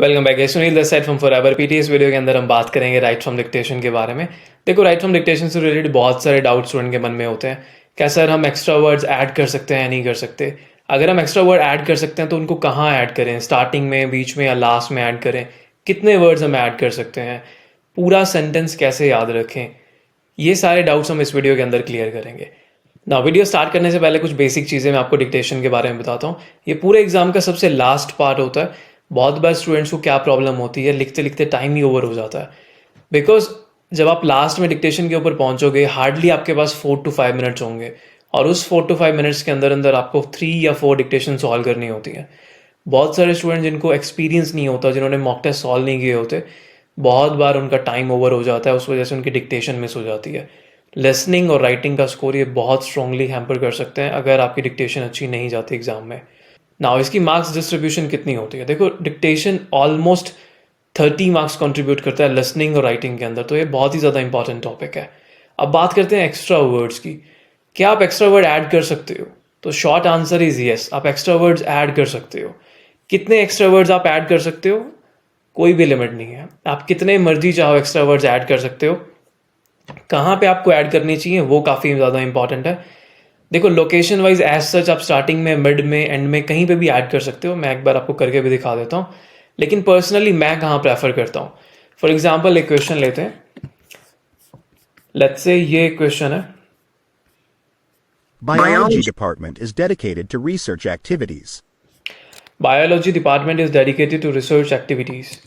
Welcome back, Sunil this side from forever PT. इस video के अंदर हम बात करेंगे राइट फ्रॉम डिक्टेशन के बारे में। देखो, राइट फ्रॉम डिक्टेशन से रिलेटेड बहुत सारे डाउट स्टूडेंट के मन में होते हैं। क्या सर हम एक्स्ट्रा वर्ड्स ऐड कर सकते हैं या नहीं कर सकते? अगर हम एक्स्ट्रा वर्ड ऐड कर सकते हैं तो उनको कहाँ ऐड करें? स्टार्टिंग में, बीच में या लास्ट में ऐड करें? कितने वर्ड्स हम ऐड कर सकते हैं? पूरा सेंटेंस कैसे याद रखें? ये सारे डाउट्स हम इस वीडियो के अंदर क्लियर करेंगे ना। वीडियो स्टार्ट करने से पहले कुछ बेसिक चीज़ें मैं आपको डिक्टेशन के बारे में बताता हूँ। ये पूरे एग्जाम का सबसे लास्ट पार्ट होता है। बहुत बार स्टूडेंट्स को क्या प्रॉब्लम होती है, लिखते लिखते टाइम ही ओवर हो जाता है। बिकॉज जब आप लास्ट में डिक्टेशन के ऊपर पहुंचोगे, हार्डली आपके पास 4 to 5 मिनट्स होंगे और उस 4 to 5 मिनट्स के अंदर अंदर आपको 3 या 4 डिक्टेशन सॉल्व करनी होती है। बहुत सारे स्टूडेंट जिनको एक्सपीरियंस नहीं होता, जिन्होंने मॉक टेस्ट सॉल्व नहीं किए होते, बहुत बार उनका टाइम ओवर हो जाता है, उस वजह से उनकी डिक्टेशन मिस हो जाती है। लिसनिंग और राइटिंग का स्कोर ये बहुत स्ट्रांगली हैम्पर कर सकते हैं अगर आपकी डिक्टेशन अच्छी नहीं जाती एग्जाम में। नाउ इसकी मार्क्स डिस्ट्रीब्यूशन कितनी होती है? देखो, डिक्टेशन ऑलमोस्ट 30 मार्क्स कंट्रीब्यूट करता है लिसनिंग और राइटिंग के अंदर, तो ये बहुत ही ज़्यादा इंपॉर्टेंट टॉपिक है। अब बात करते हैं एक्स्ट्रा वर्ड्स की। क्या आप एक्स्ट्रा वर्ड ऐड कर सकते हो? तो शॉर्ट आंसर इज यस, आप एक्स्ट्रा वर्ड्स ऐड कर सकते हो। कितने एक्स्ट्रा वर्ड्स आप ऐड कर सकते हो? कोई भी लिमिट नहीं है, आप कितने मर्जी चाहो एक्स्ट्रा वर्ड्स ऐड कर सकते हो। कहाँ पे आपको ऐड करनी चाहिए वो काफ़ी ज़्यादा इंपॉर्टेंट है। देखो, लोकेशन वाइज एज सच आप स्टार्टिंग में, मिड में, एंड में कहीं पे भी ऐड कर सकते हो। मैं एक बार आपको करके भी दिखा देता हूँ, लेकिन पर्सनली मैं कहाँ प्रेफर करता हूँ। फॉर एग्जाम्पल एक क्वेश्चन लेते हैं, लेट्स से ये क्वेश्चन है, Biology department is dedicated to research activities. Biology department is dedicated to research activities.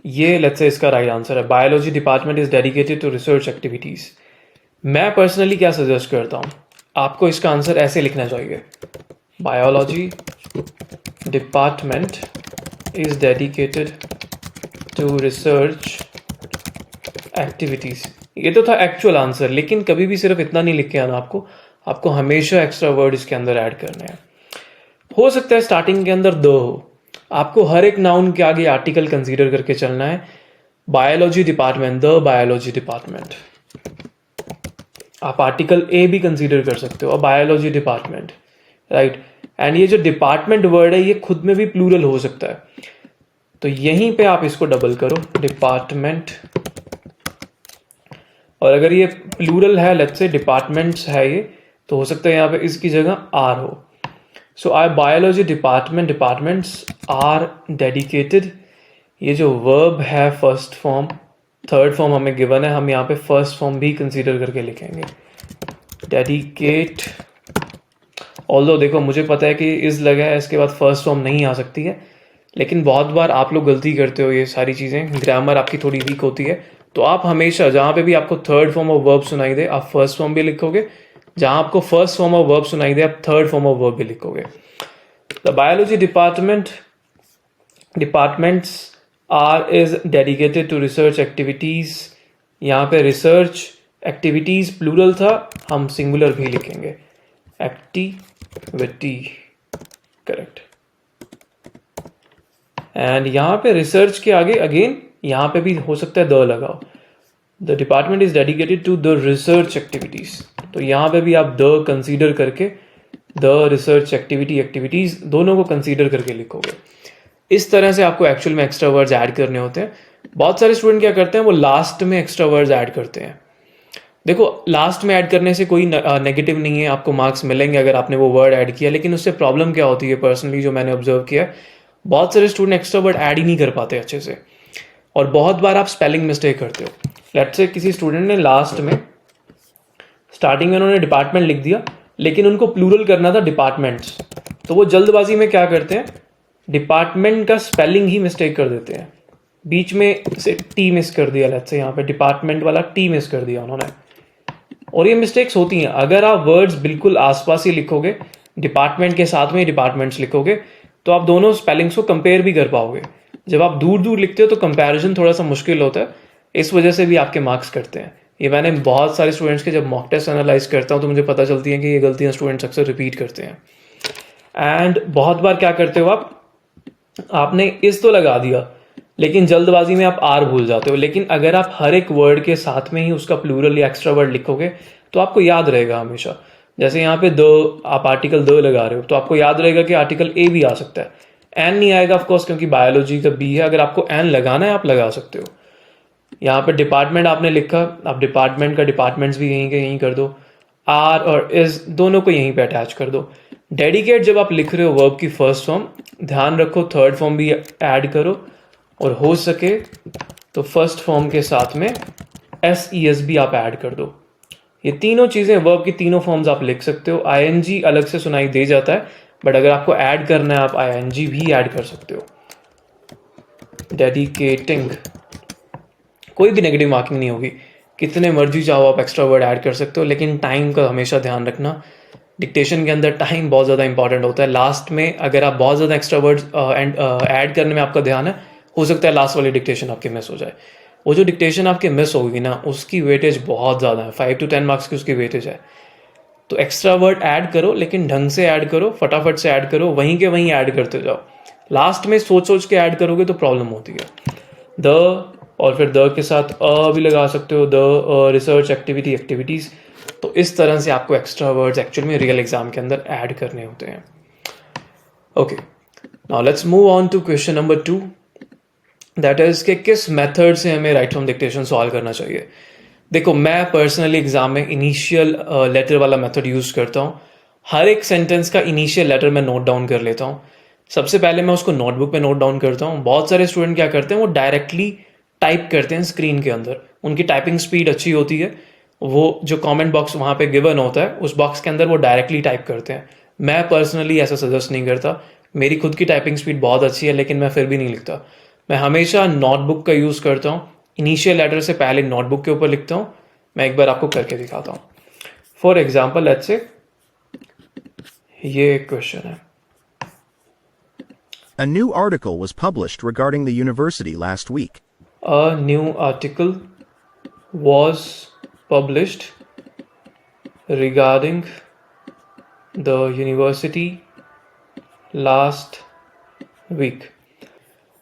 ये लेट्स से इसका राइट आंसर है, biology department is dedicated to research activities. मैं पर्सनली क्या सजेस्ट करता हूँ, आपको इसका आंसर ऐसे लिखना चाहिए, biology department is dedicated to research activities. ये तो था एक्चुअल आंसर, लेकिन कभी भी सिर्फ इतना नहीं लिख के आना आपको हमेशा एक्स्ट्रा वर्ड इसके अंदर ऐड करने हैं। हो सकता है स्टार्टिंग के अंदर द हो, आपको हर एक नाउन के आगे आर्टिकल कंसीडर करके चलना है। Biology department, the biology department. आप आर्टिकल ए भी कंसीडर कर सकते हो, और बायोलॉजी डिपार्टमेंट, राइट। एंड ये जो डिपार्टमेंट वर्ड है ये खुद में भी प्लूरल हो सकता है, तो यहीं पे आप इसको डबल करो, डिपार्टमेंट। और अगर ये प्लूरल है, लेट्स से डिपार्टमेंट्स है ये, तो हो सकता है यहाँ पे इसकी जगह आर हो। So are biology department, departments are dedicated. ये जो वर्ब है फर्स्ट फॉर्म, थर्ड फॉर्म हमें गिवन है, हम यहाँ पे फर्स्ट फॉर्म भी कंसीडर करके लिखेंगे, डेडिकेट। ऑल्दो देखो, मुझे पता है कि इज लगा है, इसके बाद फर्स्ट फॉर्म नहीं आ सकती है, लेकिन बहुत बार आप लोग गलती करते हो, ये सारी चीज़ें, ग्रामर आपकी थोड़ी वीक होती है, तो आप हमेशा जहाँ पे भी आपको थर्ड फॉर्म ऑफ वर्ब सुनाई दे आप फर्स्ट फॉर्म भी लिखोगे, जहाँ आपको फर्स्ट फॉर्म ऑफ वर्ब सुनाई दे आप थर्ड फॉर्म ऑफ वर्ब भी लिखोगे। The biology departments are is dedicated to research activities. यहाँ पे रिसर्च एक्टिविटीज प्लूरल था, हम सिंगुलर भी लिखेंगे, एक्टिविटी, करेक्ट। एंड यहाँ पे रिसर्च के आगे अगेन यहाँ पे भी हो सकता है द लगाओ, the department is dedicated to the research activities, तो यहाँ पे भी आप द कंसीडर करके, द रिसर्च एक्टिविटीज दोनों को कंसीडर करके लिखोगे। इस तरह से आपको एक्चुअल में एक्स्ट्रा वर्ड्स ऐड करने होते हैं। बहुत सारे स्टूडेंट क्या करते हैं, वो लास्ट में एक्स्ट्रा वर्ड्स ऐड करते हैं। देखो, लास्ट में ऐड करने से कोई नेगेटिव नहीं है, आपको मार्क्स मिलेंगे अगर आपने वो वर्ड ऐड किया, लेकिन उससे प्रॉब्लम क्या होती है, पर्सनली जो मैंने ऑब्जर्व किया है, बहुत सारे स्टूडेंट एक्स्ट्रा वर्ड ऐड ही नहीं कर पाते अच्छे से, और बहुत बार आप स्पेलिंग मिस्टेक करते हो। लेट्स से किसी स्टूडेंट ने लास्ट में, स्टार्टिंग में उन्होंने डिपार्टमेंट लिख दिया, लेकिन उनको प्लूरल करना था डिपार्टमेंट्स, तो वो जल्दबाजी में क्या करते हैं, डिपार्टमेंट का स्पेलिंग ही मिस्टेक कर देते हैं, बीच में से टी मिस कर दिया, लेट्स से यहाँ पे डिपार्टमेंट वाला टी मिस कर दिया उन्होंने, और ये मिस्टेक्स होती हैं। अगर आप वर्ड्स बिल्कुल आसपास ही लिखोगे, डिपार्टमेंट के साथ में डिपार्टमेंट्स लिखोगे, तो आप दोनों स्पेलिंग्स को कंपेयर भी कर पाओगे। जब आप दूर दूर लिखते हो तो कंपैरिजन थोड़ा सा मुश्किल होता है, इस वजह से भी आपके मार्क्स करते हैं। ये मैंने बहुत सारे स्टूडेंट्स के जब मॉक टेस्ट एनालाइज करता हूँ तो मुझे पता चलती है कि ये गलतियाँ स्टूडेंट्स अक्सर रिपीट करते हैं। एंड बहुत बार क्या करते हो आपने इस तो लगा दिया, लेकिन जल्दबाजी में आप आर भूल जाते हो। लेकिन अगर आप हर एक वर्ड के साथ में ही उसका प्लूरल या एक्स्ट्रा वर्ड लिखोगे तो आपको याद रहेगा हमेशा। जैसे यहाँ पे द, आप आर्टिकल द लगा रहे हो तो आपको याद रहेगा कि आर्टिकल ए भी आ सकता है। एन नहीं आएगा ऑफकोर्स क्योंकि बायोलॉजी का बी है। अगर आपको एन लगाना है आप लगा सकते हो। यहाँ पे डिपार्टमेंट आपने लिखा, आप डिपार्टमेंट का डिपार्टमेंट्स भी यहीं के यहीं कर दो। आर और इज दोनों को यहीं पे अटैच कर दो। डेडिकेट जब आप लिख रहे हो वर्ब की फर्स्ट फॉर्म, ध्यान रखो थर्ड फॉर्म भी ऐड करो, और हो सके तो फर्स्ट फॉर्म के साथ में एस ई एस भी आप ऐड कर दो। ये तीनों चीज़ें वर्ब की तीनों फॉर्म्स आप लिख सकते हो। आई एन जी अलग से सुनाई दे जाता है, बट अगर आपको ऐड करना है आप आई एन जी भी ऐड कर सकते हो। डेडिकेटिंग, कोई भी नेगेटिव मार्किंग नहीं होगी, कितने मर्जी चाहो आप एक्स्ट्रा वर्ड ऐड कर सकते हो, लेकिन टाइम का हमेशा ध्यान रखना। डिक्टेशन के अंदर टाइम बहुत ज़्यादा इंपॉर्टेंट होता है। लास्ट में अगर आप बहुत ज़्यादा एक्स्ट्रा वर्ड ऐड करने में आपका ध्यान है, हो सकता है लास्ट वाली डिक्टेशन आपकी मिस हो जाए। वो जो डिक्टेशन आपकी मिस होगी ना, उसकी वेटेज बहुत ज़्यादा है, 5 to 10 मार्क्स की उसकी वेटेज है। तो एक्स्ट्रा वर्ड ऐड करो, लेकिन ढंग से ऐड करो, फटाफट से ऐड करो, वहीं के वहीं ऐड करते जाओ। लास्ट में सोच सोच के ऐड करोगे तो प्रॉब्लम होती है। द, और फिर द के साथ अ भी लगा सकते हो, द रिसर्च एक्टिविटी एक्टिविटीज़। तो इस तरह से आपको एक्स्ट्रा वर्ड्स एक्चुअल में रियल एग्जाम के अंदर ऐड करने होते हैं। Okay, now let's move on to question number 2, that is कि किस मेथड से हमें राइट फ्रॉम डिक्टेशन सॉल्व करना चाहिए। देखो, मैं पर्सनली एग्जाम में इनिशियल लेटर वाला मेथड यूज करता हूँ। हर एक सेंटेंस का इनिशियल लेटर मैं नोट डाउन कर लेता हूँ। सबसे पहले मैं उसको नोटबुक पे नोट डाउन करता हूँ। बहुत सारे स्टूडेंट क्या करते हैं, वो डायरेक्टली टाइप करते हैं स्क्रीन के अंदर। उनकी टाइपिंग स्पीड अच्छी होती है, वो जो कमेंट बॉक्स वहाँ पे गिवन होता है उस बॉक्स के अंदर वो डायरेक्टली टाइप करते हैं। मैं पर्सनली ऐसा सजेस्ट नहीं करता। मेरी खुद की टाइपिंग स्पीड बहुत अच्छी है, लेकिन मैं फिर भी नहीं लिखता। मैं हमेशा नोटबुक का यूज़ करता हूँ। इनिशियल लेटर से पहले नोटबुक के ऊपर लिखता हूँ। मैं एक बार आपको करके दिखाता हूँ। फॉर एग्जाम्पल लेट्स से ये एक क्वेश्चन है। A new article was published regarding the university last week. A new article was published regarding the university last week.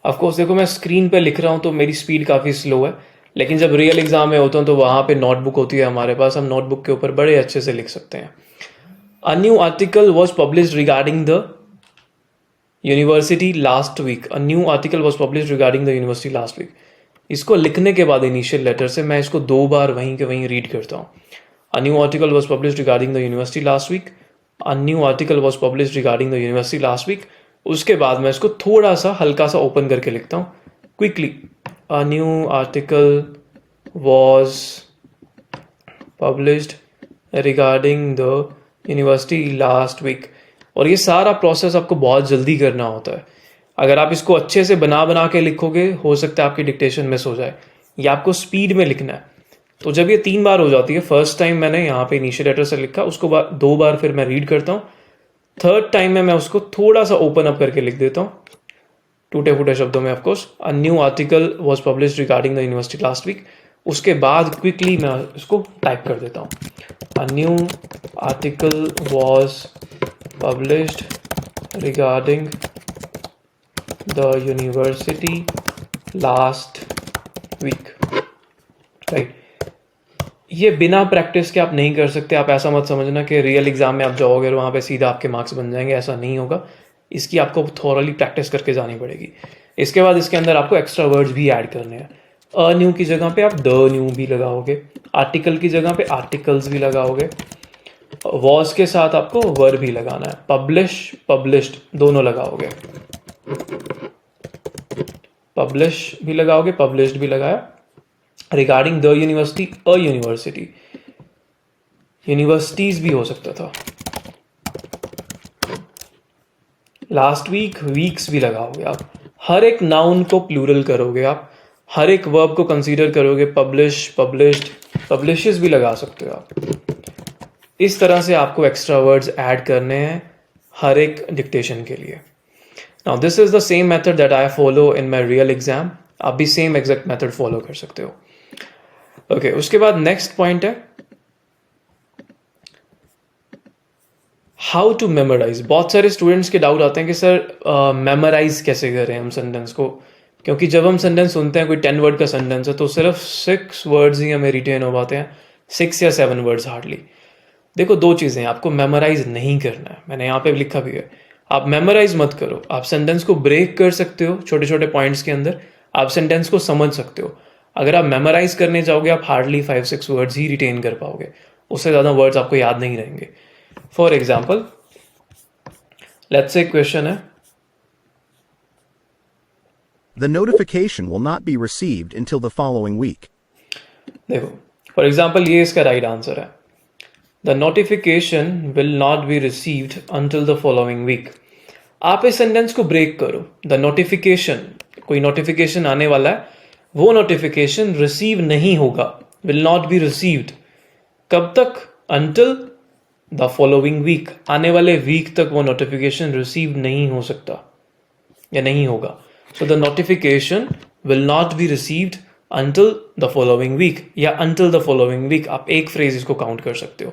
Of course देखो, मैं स्क्रीन पे लिख रहा हूँ तो मेरी स्पीड काफ़ी स्लो है, लेकिन जब रियल एग्जाम में होता हूँ तो वहाँ पे नोटबुक होती है हमारे पास, हम नोटबुक के ऊपर बड़े अच्छे से लिख सकते हैं। A new article was publish regarding the university last week. A new article was publish regarding the university last week. इसको लिखने के बाद इनिशियल लेटर से मैं इसको 2 बार वहीं के वहीं रीड करता हूँ। A new article was publish regarding the university last week. A new article was publish regarding the university last week. उसके बाद मैं इसको थोड़ा सा हल्का सा ओपन करके लिखता हूँ quickly. A new article was published regarding the university last week. और ये सारा प्रोसेस आपको बहुत जल्दी करना होता है। अगर आप इसको अच्छे से बना के लिखोगे, हो सकता है आपकी डिक्टेशन मिस हो जाए। ये आपको स्पीड में लिखना है। तो जब ये 3 बार हो जाती है, फर्स्ट टाइम मैंने यहाँ पे इनिशियल लेटर से लिखा, उसको 2 बार फिर मैं रीड करता हूँ, थर्ड टाइम में मैं उसको थोड़ा सा ओपन अप करके लिख देता हूँ, टूटे फूटे शब्दों में of course. A new article was publish regarding the university last week. उसके बाद क्विकली मैं इसको टाइप कर देता हूँ। A new article was published regarding the university last week. Right, ये बिना प्रैक्टिस के आप नहीं कर सकते। आप ऐसा मत समझना कि रियल एग्जाम में आप जाओगे और वहाँ पे सीधा आपके मार्क्स बन जाएंगे, ऐसा नहीं होगा। इसकी आपको थोरली प्रैक्टिस करके जानी पड़ेगी। इसके बाद इसके अंदर आपको एक्स्ट्रा वर्ड्स भी ऐड करने हैं। अ न्यू की जगह पे आप द न्यू भी लगाओगे, आर्टिकल की जगह पे आर्टिकल्स भी लगाओगे, वॉज के साथ आपको वर भी लगाना है, पब्लिश पब्लिश्ड दोनों लगाओगे, पब्लिश भी लगाओगे, पब्लिश्ड भी लगाया। Regarding the university, a university, universities भी हो सकता था। लास्ट वीक, वीक्स भी लगाओगे आप। हर एक नाउन को प्लूरल करोगे आप, हर एक वर्ब को कंसीडर करोगे, पब्लिश पब्लिश्ड, पब्लिशेस भी लगा सकते हो आप। इस तरह से आपको एक्स्ट्रा वर्ड्स ऐड करने हैं हर एक डिक्टेशन के लिए। Now this is the same method that I follow in my real exam. आप भी सेम एग्जैक्ट मेथड फॉलो कर सकते हो। ओके, उसके बाद नेक्स्ट पॉइंट है हाउ टू मेमोराइज। बहुत सारे स्टूडेंट्स के डाउट आते हैं कि सर मेमोराइज कैसे करें हम सेंटेंस को, क्योंकि जब हम सेंटेंस सुनते हैं कोई 10 वर्ड का सेंटेंस है तो सिर्फ 6 वर्ड्स ही हमें रिटेन हो पाते हैं, 6 या 7 वर्ड्स हार्डली। देखो, 2 चीज़ें आपको मेमोराइज नहीं करना है, मैंने यहाँ पे लिखा भी है। आप मेमोराइज मत करो, आप सेंटेंस को ब्रेक कर सकते हो छोटे छोटे पॉइंट्स के अंदर, आप सेंटेंस को समझ सकते हो। अगर आप मेमोराइज करने जाओगे आप हार्डली 5-6 वर्ड्स ही रिटेन कर पाओगे, उससे ज़्यादा वर्ड्स आपको याद नहीं रहेंगे। For example let's say question है, The notification will not be received until the following week. देखो फॉर एग्जाम्पल ये इसका राइट आंसर है, the notification will not be received until the following week. आप इस सेंटेंस को ब्रेक करो, the notification, कोई नोटिफिकेशन आने वाला है, वो नोटिफिकेशन रिसीव नहीं होगा, विल नॉट बी रिसीव्ड, कब तक, अंटिल द फॉलोइंग वीक, आने वाले वीक तक वो नोटिफिकेशन रिसीव नहीं हो सकता या नहीं होगा। So the notification will not be received until the following week या अंटिल द फॉलोइंग वीक, आप एक फ्रेज इसको काउंट कर सकते हो।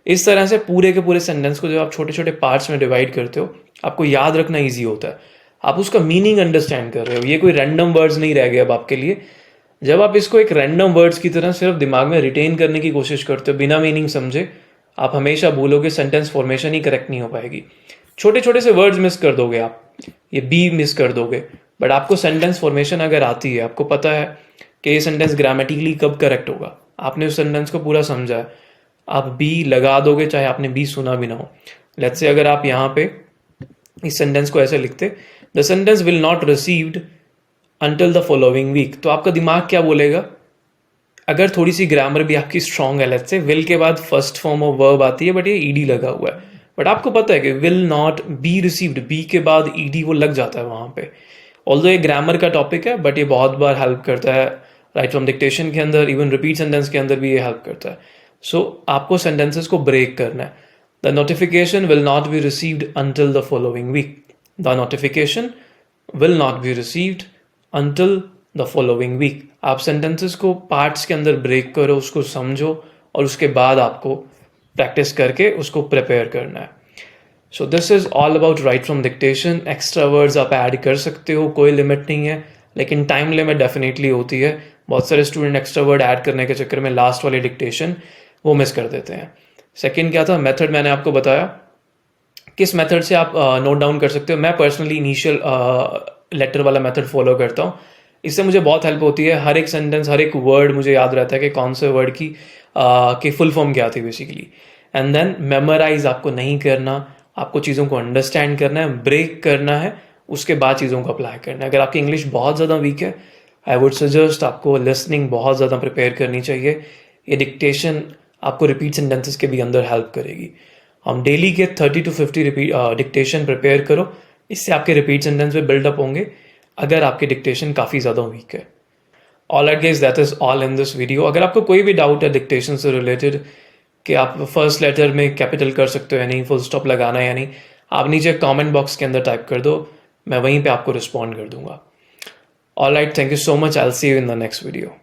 इस तरह से पूरे के पूरे सेंटेंस को जब आप छोटे छोटे पार्ट्स में डिवाइड करते हो, आपको याद रखना ईजी होता है, आप उसका मीनिंग अंडरस्टैंड कर रहे हो, ये कोई रैंडम वर्ड्स नहीं रह गए अब आपके लिए। जब आप इसको एक रैंडम वर्ड्स की तरह सिर्फ दिमाग में रिटेन करने की कोशिश करते हो बिना मीनिंग समझे, आप हमेशा भूलोगे, सेंटेंस फॉर्मेशन ही करेक्ट नहीं हो पाएगी। छोटे छोटे से वर्ड्स मिस कर दोगे आप, ये बी मिस कर दोगे, बट आपको सेंटेंस फॉर्मेशन अगर आती है, आपको पता है कि ये सेंटेंस ग्रामेटिकली कब करेक्ट होगा, आपने उस सेंटेंस को पूरा समझा है, आप बी लगा दोगे चाहे आपने बी सुना भी ना हो। लेट्स से अगर आप यहाँ पे इस सेंटेंस को ऐसे लिखते, the sentence will not received until the following week, तो आपका दिमाग क्या बोलेगा, अगर थोड़ी सी ग्रामर भी आपकी स्ट्रॉन्ग है, लेट्स से विल के बाद फर्स्ट फॉर्म ऑफ वर्ब आती है बट ये ईडी लगा हुआ है, बट आपको पता है कि will not be received, B के बाद ईडी वो लग जाता है वहां पे। ऑल्दो ये ग्रामर का टॉपिक है बट ये बहुत बार हेल्प करता है राइट फ्रॉम डिक्टेशन के अंदर, इवन रिपीट सेंटेंस के अंदर भी ये हेल्प करता है। सो आपको सेंटेंसेस को ब्रेक करना है, the notification will not be received until the following week, the notification will not be received until the following week. आप सेंटेंसेस को पार्ट्स के अंदर ब्रेक करो, उसको समझो और उसके बाद आपको प्रैक्टिस करके उसको प्रिपेयर करना है। So this is all about right from dictation. Extra words आप ऐड कर सकते हो, कोई लिमिट नहीं है, लेकिन टाइम लिमिट डेफिनेटली होती है। बहुत सारे स्टूडेंट एक्स्ट्रा वर्ड ऐड करने के चक्कर में लास्ट वाली डिक्टेशन वो मिस कर देते हैं। सेकेंड क्या था, मेथड मैंने आपको बताया, किस मेथड से आप नोट डाउन कर सकते हो। मैं पर्सनली इनिशियल लेटर वाला मेथड फॉलो करता हूँ, इससे मुझे बहुत हेल्प होती है। हर एक सेंटेंस, हर एक वर्ड मुझे याद रहता है कि कौन से वर्ड की फुल फॉर्म क्या थी बेसिकली। एंड देन मेमोराइज आपको नहीं करना, आपको चीज़ों को अंडरस्टैंड करना है, ब्रेक करना है, उसके बाद चीज़ों को अप्लाई करना है। अगर आपकी इंग्लिश बहुत ज़्यादा वीक है, आई वुड सजेस्ट आपको लिसनिंग बहुत ज़्यादा प्रिपेयर करनी चाहिए। ये डिक्टेशन आपको रिपीट सेंटेंसेस के भी अंदर हेल्प करेगी। हम डेली के 30 to 50 डिक्टेशन प्रिपेयर करो, इससे आपके रिपीट सेंटेंस में बिल्डअप होंगे अगर आपकी डिक्टेशन काफ़ी ज़्यादा वीक है। All right guys, that is all in this video. अगर आपको कोई भी डाउट है डिक्टेशन से रिलेटेड कि आप फर्स्ट लेटर में कैपिटल कर सकते हो या नहीं, फुल स्टॉप लगाना है या नहीं, आप नीचे कमेंट बॉक्स के अंदर टाइप कर दो, मैं वहीं पे आपको रिस्पॉन्ड कर दूंगा। All right, thank you so much, I will see you in the next video.